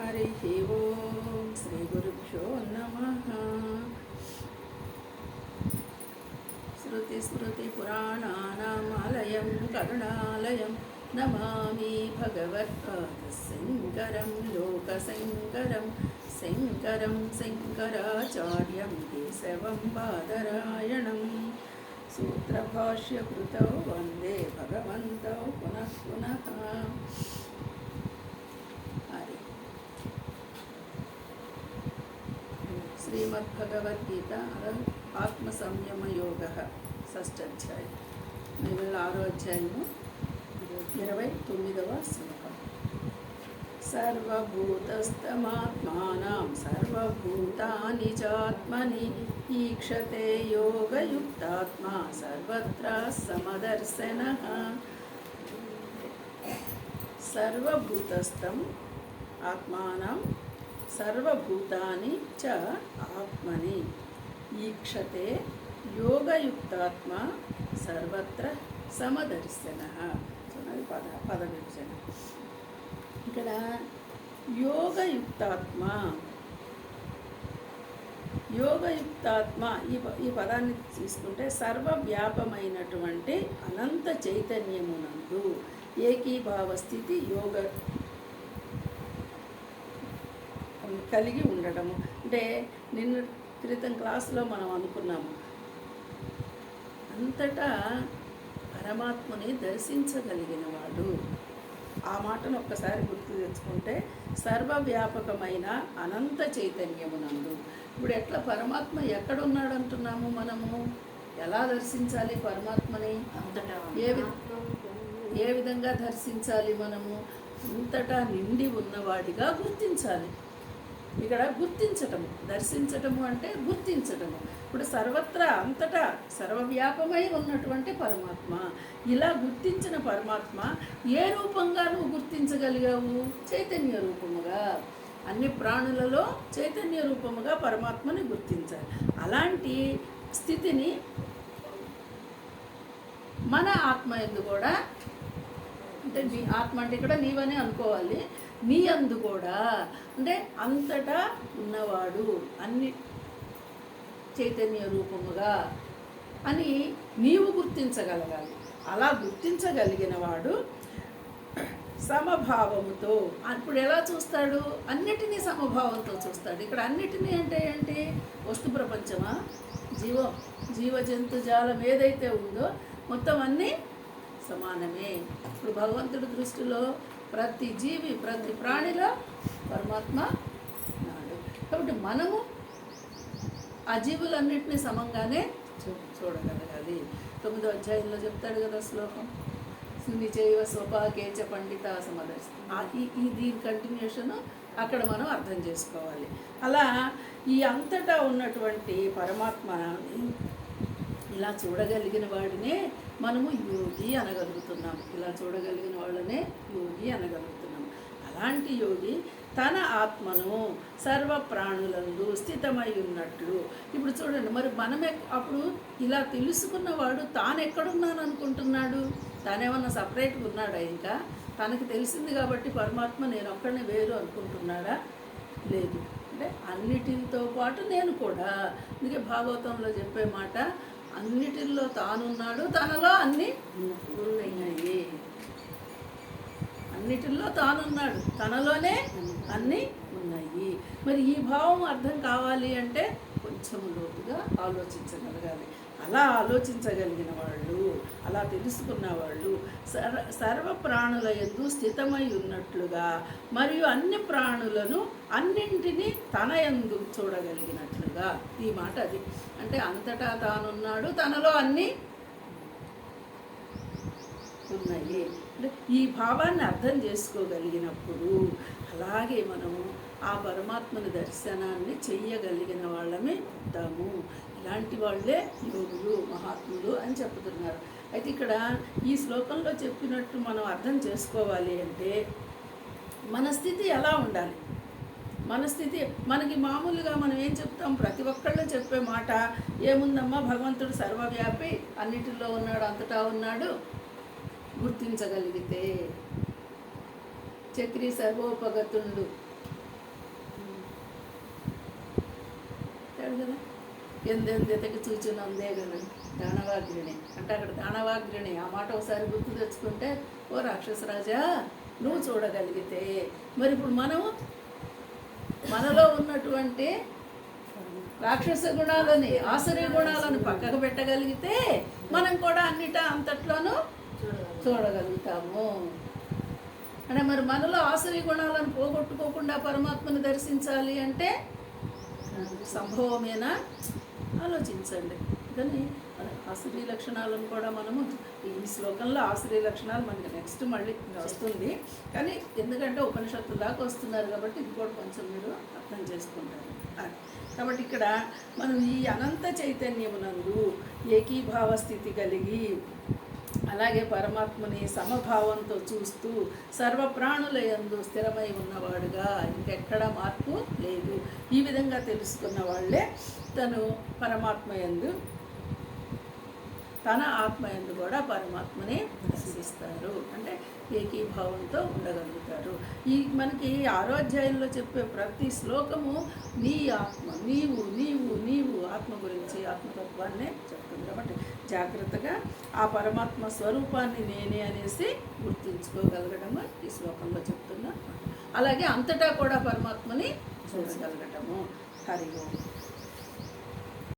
हरिः ओं श्रीगुरुभ्यो नमः। श्रुतिस्मृतिपुराणानामालयं करुणालयं नमामि भगवत्पादशङ्करं लोकशङ्करं शङ्करं शङ्कराचार्यं केशवं बादरायणं सूत्रभाष्यकृतौ वन्दे भगवन्तौ पुनः पुनः। శ్రీమద్భగవద్గీత ఆత్మసంయమయోగः షష్ఠాధ్యాయం. ఇవాళ 6వ అధ్యాయము 29వ శ్లోకం. సర్వభూతస్థమాత్మానం సర్వభూతాని చాత్మని ఈక్షతే యోగయుక్తాత్మా సర్వత్ర సమదర్శనః. సర్వభూతస్థం ఆత్మానం సర్వభూతాని చ ఆత్మని ఈక్షతే యోగయుక్తాత్మ సర్వత్ర సమదర్శనః. పద విభజన. ఇక్కడ యోగయుక్తాత్మ ఈ పదాన్ని తీసుకుంటే సర్వవ్యాపమైనటువంటి అనంత చైతన్యమునందు ఏకీభావ స్థితి యోగ కలిగి ఉండడము. అంటే నిన్న క్రితం క్లాసులో మనం అనుకున్నాము, అంతటా పరమాత్మని దర్శించగలిగిన వాడు. ఆ మాటను ఒక్కసారి గుర్తు తెచ్చుకుంటే సర్వవ్యాపకమైన అనంత చైతన్యమునందు. ఇప్పుడు ఎట్లా పరమాత్మ ఎక్కడున్నాడు అంటున్నాము మనము? ఎలా దర్శించాలి పరమాత్మని? ఏ విధంగా దర్శించాలి మనము? అంతటా నిండి ఉన్నవాడిగా గుర్తించాలి. ఇక్కడ గుర్తించటము, దర్శించటము అంటే గుర్తించటము. ఇప్పుడు సర్వత్రా అంతటా సర్వవ్యాపమై ఉన్నటువంటి పరమాత్మ, ఇలా గుర్తించిన పరమాత్మ ఏ రూపంగా నువ్వు గుర్తించగలిగావు? చైతన్య రూపముగా. అన్ని ప్రాణులలో చైతన్య రూపముగా పరమాత్మని గుర్తించాలి. అలాంటి స్థితిని మన ఆత్మ యందు కూడా, అంటే నీ ఆత్మ అంటే ఇక్కడ నీవనే అనుకోవాలి, నీ అందు కూడా, అంటే అంతటా ఉన్నవాడు అన్ని చైతన్య రూపముగా అని నీవు గుర్తించగలగాలి. అలా గుర్తించగలిగిన వాడు సమభావముతో, ఇప్పుడు ఎలా చూస్తాడు? అన్నిటినీ సమభావంతో చూస్తాడు. ఇక్కడ అన్నిటినీ అంటే ఏంటి? వస్తు ప్రపంచమా, జీవ జంతు జాలం ఏదైతే ఉందో మొత్తం అన్నీ సమానమే. ఇప్పుడు భగవంతుడి దృష్టిలో ప్రతి జీవి, ప్రతి ప్రాణిలో పరమాత్మ ఉన్నాడు. కాబట్టి మనము ఆ జీవులన్నింటినీ సమంగానే చూడగలగాలి. 9వ అధ్యాయంలో చెప్తాడు కదా శ్లోకం, నిచైవ స్వపాకేచ పండిత సమదర్శి. దీని కంటిన్యూషన్ అక్కడ మనం అర్థం చేసుకోవాలి. అలా ఈ అంతటా ఉన్నటువంటి పరమాత్మ ఇలా చూడగలిగిన వాడినే మనము యోగి అనగలుగుతున్నాము. ఇలా చూడగలిగిన వాళ్ళనే యోగి అనగలుగుతున్నాము. అలాంటి యోగి తన ఆత్మను సర్వ ప్రాణులందు స్థితమై ఉన్నట్లు. ఇప్పుడు చూడండి, మరి మనమే అప్పుడు ఇలా తెలుసుకున్నవాడు తాను ఎక్కడున్నాను అనుకుంటున్నాడు? తానేమన్నా సపరేట్గా ఉన్నాడా? ఇంకా తనకి తెలిసింది కాబట్టి పరమాత్మ నేను ఒక్కడిని వేరు అనుకుంటున్నాడా? లేదు. అంటే అన్నిటితో పాటు నేను కూడా. అందుకే భాగవతంలో చెప్పే మాట, అన్నిటిల్లో తానున్నాడు, తనలో అన్నీ ఉన్నాయి. అన్నిటిల్లో తానున్నాడు, తనలోనే అన్నీ ఉన్నాయి. మరి ఈ భావం అర్థం కావాలి అంటే కొంచెం లోతుగా ఆలోచించగలగాలి. అలా ఆలోచించగలిగిన వాళ్ళు, అలా తెలుసుకున్న వాళ్ళు సర్వ ప్రాణుల యందు స్థితమై ఉన్నట్లుగా మరియు అన్ని ప్రాణులను అన్నింటినీ తన యందు చూడగలిగినట్లుగా. ఈ మాట అది. అంటే అంతటా తానున్నాడు, తనలో అన్నీ ఉన్నాయి. ఈ భావాన్ని అర్థం చేసుకోగలిగినప్పుడు అలాగే మనము ఆ పరమాత్మని దర్శనాన్ని చెయ్యగలిగిన వాళ్ళమే ఉంటాము. ఇలాంటి వాళ్ళే యోగులు, మహాత్ములు అని చెప్తున్నారు. అయితే ఇక్కడ ఈ శ్లోకంలో చెప్పినట్టు మనం అర్థం చేసుకోవాలి అంటే మన స్థితి ఎలా ఉండాలి? మన స్థితి మనకి మామూలుగా మనం ఏం చెప్తాం? ప్రతి ఒక్కళ్ళు చెప్పే మాట ఏముందమ్మా, భగవంతుడు సర్వవ్యాపి, అన్నిటిలో ఉన్నాడు, అంతటా ఉన్నాడు, గుర్తించగలిగితే చక్రి సర్వోపగతుండు కదా, ఎందెందెతకి చూచినందే కదా దానవాగ్రిని అంటే అక్కడ దానవాగ్రిని ఆ మాట ఒకసారి గుర్తు తెచ్చుకుంటే, ఓ రాక్షసరాజా నువ్వు చూడగలిగితే, మరి ఇప్పుడు మనలో ఉన్నటువంటి రాక్షస గుణాలని ఆసురీ గుణాలను పక్కకు పెట్టగలిగితే మనం కూడా అంతట్లోనూ చూడగలుగుతాము. అంటే మరి మనలో ఆసురీ గుణాలను పోగొట్టుకోకుండా పరమాత్మను దర్శించాలి అంటే సంభవమేనా? ఆలోచించండి. కానీ ఆసురీ లక్షణాలను కూడా మనము ఈ శ్లోకంలో ఆసురీ లక్షణాలు మనకి నెక్స్ట్ మళ్ళీ వస్తుంది. కానీ ఎందుకంటే ఉపనిషత్తు దాకా వస్తున్నారు కాబట్టి ఇది కూడా కొంచెం మీరు అర్థం చేసుకుంటారు. కాబట్టి ఇక్కడ మనం ఈ అనంత చైతన్యమునందు ఏకీభావ స్థితి కలిగి అలాగే పరమాత్మని సమభావంతో చూస్తూ సర్వప్రాణుల యందు స్థిరమై ఉన్నవాడుగా, ఇంకెక్కడా మార్పు లేదు. ఈ విధంగా తెలుసుకున్న వాళ్ళే పరమాత్మ యందు తన ఆత్మయందు కూడా పరమాత్మని దర్శిస్తారు. అంటే ఏకీభావంతో ఉండగలుగుతారు. మనకి 6వ అధ్యాయంలో చెప్పే ప్రతి శ్లోకము నీ ఆత్మ, నీవు ఆత్మ గురించి ఆత్మతత్వాన్నే చెప్తుంది. కాబట్టి జాగ్రత్తగా ఆ పరమాత్మ స్వరూపాన్ని నేనే అనేసి గుర్తించుకోగలగడము ఈ శ్లోకంలో చెప్తున్నా. అలాగే అంతటా కూడా పరమాత్మని చూడగలగటము. హరి ఓం.